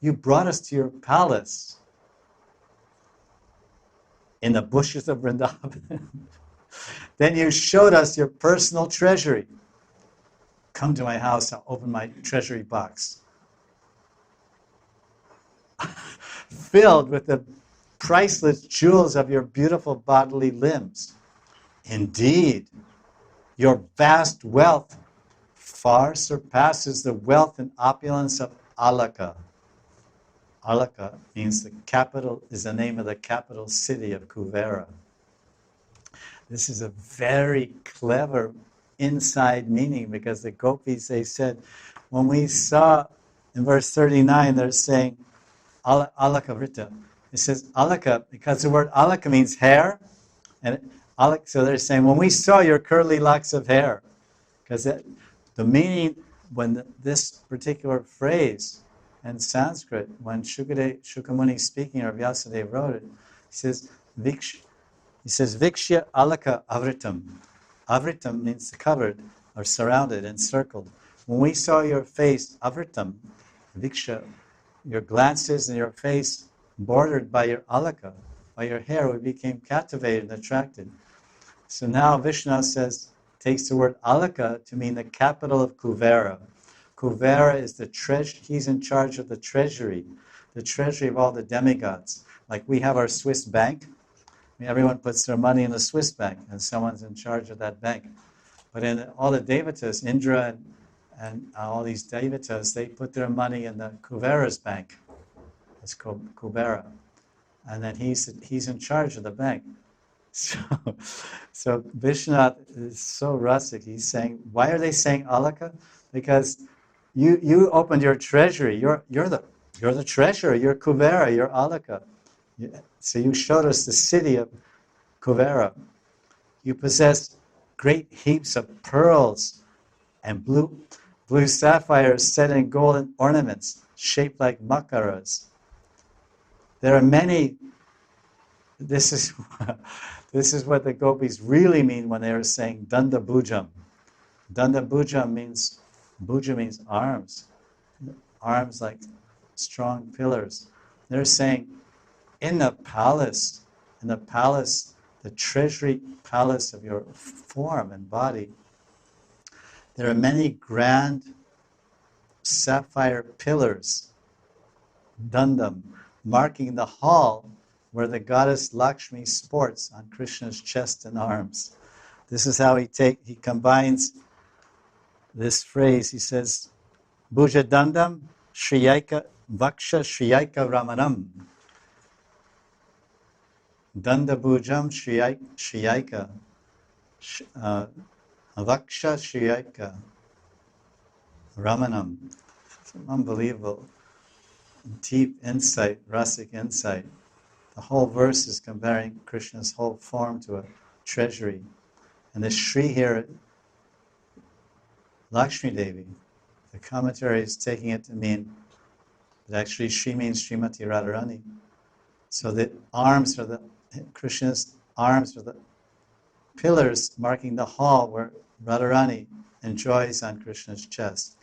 You brought us to your palace in the bushes of Vrindavan. Then you showed us your personal treasury. Come to my house, I'll open my treasury box. Filled with the priceless jewels of your beautiful bodily limbs. Indeed, your vast wealth far surpasses the wealth and opulence of Alaka. Alaka means the capital, is the name of the capital city of Kuvera. This is a very clever inside meaning, because the gopis, they said, when we saw in verse 39, they're saying, Alaka Vrita. It says Alaka, because the word Alaka means hair, and so they're saying, when we saw your curly locks of hair, because the meaning, when this particular phrase in Sanskrit, when Shukamuni is speaking, or Vyasadeva wrote it, he says, Vikshya alaka avritam. Avritam means covered, or surrounded, encircled. When we saw your face, avritam, Viksha, your glances and your face bordered by your alaka, by your hair, we became captivated and attracted. So now Vishnu takes the word alaka to mean the capital of Kuvera. Kuvera is he's in charge of the treasury of all the demigods. Like we have our Swiss bank. Everyone puts their money in the Swiss bank, and someone's in charge of that bank. But in all the devatas, Indra and all these devatas, they put their money in the Kuvera's bank. It's called Kubera. And then he's in charge of the bank. So Vishwanath is so rustic. He's saying, why are they saying alaka? Because you opened your treasury. You're the treasurer. You're Kuvera. You're alaka. So you showed us the city of Kuvera. You possess great heaps of pearls and blue sapphires set in golden ornaments shaped like makaras. There are many. This is what the gopis really mean when they are saying Danda Bhujam. Danda Bhujam means arms. Arms like strong pillars. They're saying in the palace, the treasury palace of your form and body, there are many grand sapphire pillars, dandam, marking the hall where the goddess Lakshmi sports on Krishna's chest and arms. This is how he combines this phrase. He says, Bhuja dandam shriyaka vaksha shriyaka ramanam. Danda bhujam shriyaka vaksha shriyaka ramanam. Some unbelievable, deep insight, rasic insight. The whole verse is comparing Krishna's whole form to a treasury. And the Shri here, Lakshmi Devi, the commentary is taking it to mean that actually Shri means Srimati Radharani. So the Krishna's arms are the pillars marking the hall where Radharani enjoys on Krishna's chest.